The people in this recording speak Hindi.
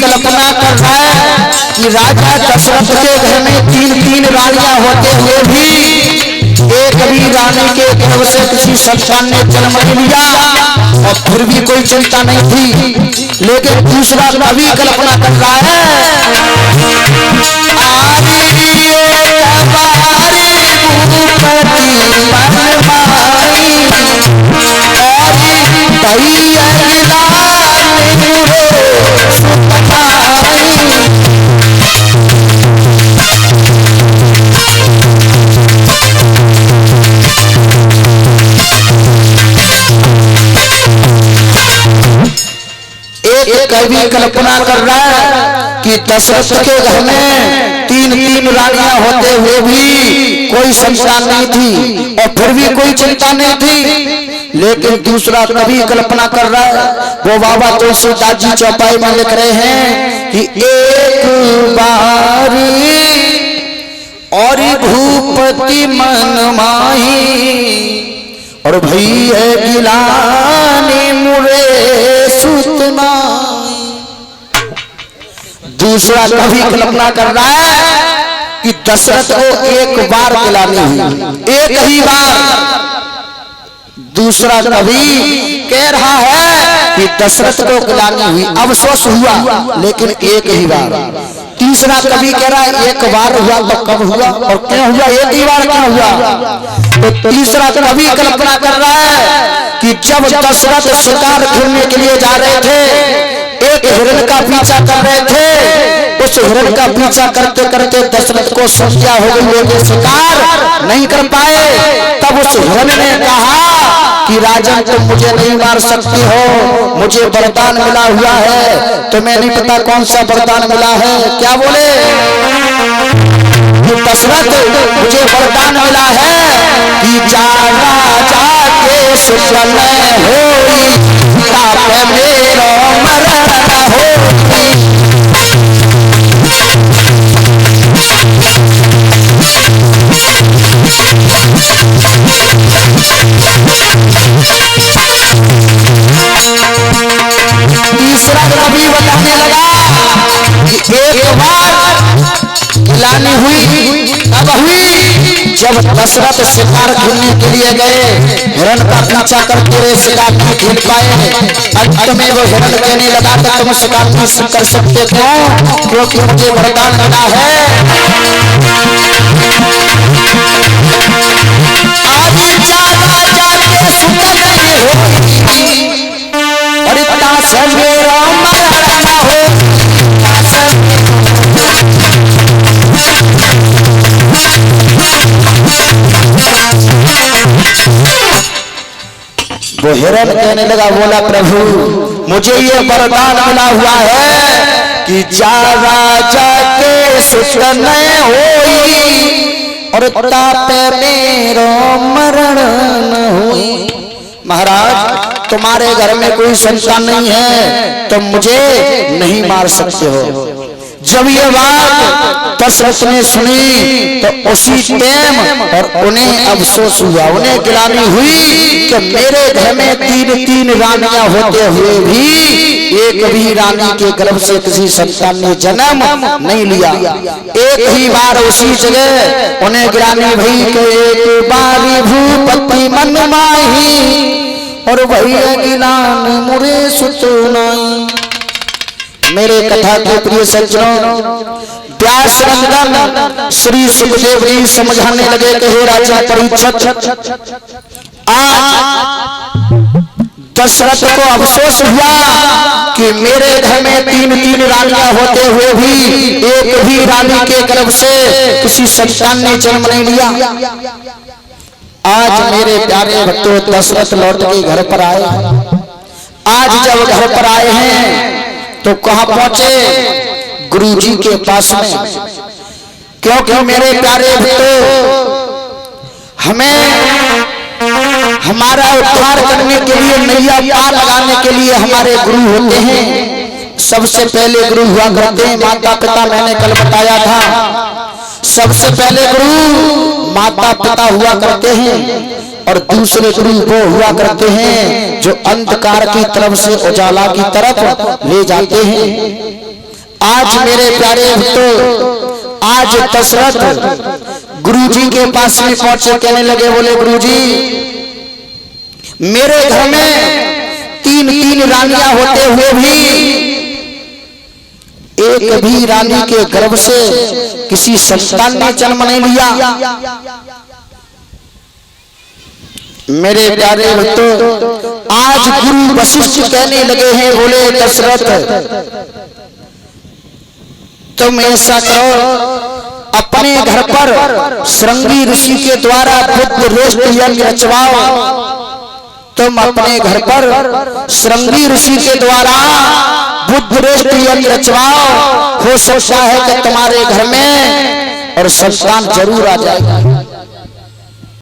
कल्पना कर रहा है कि राजा दशरथ के घर में 3-3 रानियां होते हुए भी एक भी रानी के गर्भ से किसी संतान ने जन्म नहीं लिया और फिर भी कोई चिंता नहीं थी। लेकिन दूसरा कवि कल्पना कर रहा है कवि कल्पना कर रहा है कि दशरथ के घर में 3-3 रानियां होते हुए भी कोई संतान नहीं थी और फिर भी कोई चिंता नहीं थी। लेकिन दूसरा कवि कल्पना कर रहा है, वो बाबा तुलसीदास जी चौपाई में लिख रहे हैं कि एक बारी और भूपति मन माही और भैया गिलानी मुरे सुतना। दूसरा कवि कल्पना कर रहा है कि दशरथ को एक बार गिलानी हुई, एक ही बार। दूसरा कवि कह रहा है कि दशरथ को गिलानी हुई, अफसोस हुआ लेकिन एक ही बार। तीसरा कवि कह रहा है एक बार हुआ तो कब हुआ और क्यों हुआ, एक ही बार क्यों हुआ। तो तीसरा कवि कल्पना कर रहा है कि जब दशरथ शिकार खेलने के लिए जा रहे थे, एक हिरण का पीछा कर रहे थे, उस हिरण का पीछा करते करते दशरथ को संज्ञा हो गई, लेकिन शिकार नहीं कर पाए। तब उस हिरण ने कहा कि राजन तुम मुझे नहीं मार सकती हो, मुझे वरदान मिला हुआ है। तुम्हें नहीं पता कौन सा वरदान मिला है। क्या बोले, दशरथ मुझे वरदान मिला है कि जा राजा के सुफल होई, ताप मेरो मरण होई। तीसरा कवि बताने लगा कि एक बार गिलानी हुई, तब हुई जब दशरथ शिकार खेलने के लिए गए, हिरण का पीछा करते हुए शिकार नहीं खेल पाए। अंत में वो हिरण कहने लगा कि तुम शिकार नहीं कर सकते क्यों, क्योंकि मुझे वरदान मिला है। आदि चारा जाके सुतल होई और इतना सवेरा मरण हो। वो हिरण कहने लगा, बोला प्रभु मुझे ये वरदान मिला हुआ है कि जा राजा के सुतन होई और तापे मेरो मरण न हुई। महाराज तुम्हारे घर में कोई संतान नहीं है, तुम मुझे नहीं मार सकते हो। जब ये बात दशरथ ने सुनी तो उसी टाइम और उन्हें अफसोस हुआ, उन्हें गिलानी हुई कि मेरे घर में 3-3 रानियां होते हुए भी एक भी रानी के गर्भ से किसी संतान ने जन्म नहीं लिया। एक ही बार उसी जगह उन्हें गिलानी हुई कि एक बारी भूपति मन माही और भैया गिलान मुरे सुतनाई। मेरे कथा के प्रिय सज्जनों, व्यास नंदन श्री सुखदेव जी समझाने लगे कि हे राजा परीक्षित, आज दशरथ को अफसोस हुआ कि मेरे घर में 3-3 रानियां होते हुए भी एक भी रानी के गर्भ से किसी संतान ने जन्म नहीं लिया। आज मेरे प्यारे भक्तों दशरथ लौट के घर पर आए। आज जब घर पर आए हैं तो कहां पहुंचे, गुरु जी के पास में। क्योंकि मेरे प्यारे भक्तों हमें हमारा उद्धार करने के लिए, नैया पार लगाने के लिए हमारे गुरु होते हैं। सबसे पहले गुरु हुआ करते हैं माता पिता, मैंने कल बताया था। सबसे पहले गुरु माता पिता हुआ करते हैं और दूसरे गुरु वो हुआ करते हैं जो अंधकार की तरफ से उजाला की तरफ ले जाते हैं। आज मेरे प्यारे भक्तों, आज दशरथ गुरुजी के पास में पहुंचे, कहने लगे, बोले गुरुजी, मेरे घर में 3 रानियां होते हुए भी एक भी रानी के गर्भ से किसी संतान ने जन्म नहीं लिया। मेरे प्यारे भक्तों, आज गुरु वशिष्ठ कहने लगे हैं, बोले दशरथ, तुम ऐसा करो, अपने घर पर श्रृंगी ऋषि के द्वारा बुद्ध रोष्ट यज्ञ रचवाओ। तुम अपने घर पर श्रृंगी ऋषि के द्वारा बुद्ध रोष्ट यज्ञ रचवाओ। हो सकता है कि तुम्हारे घर में और संतान जरूर आ जाएगा।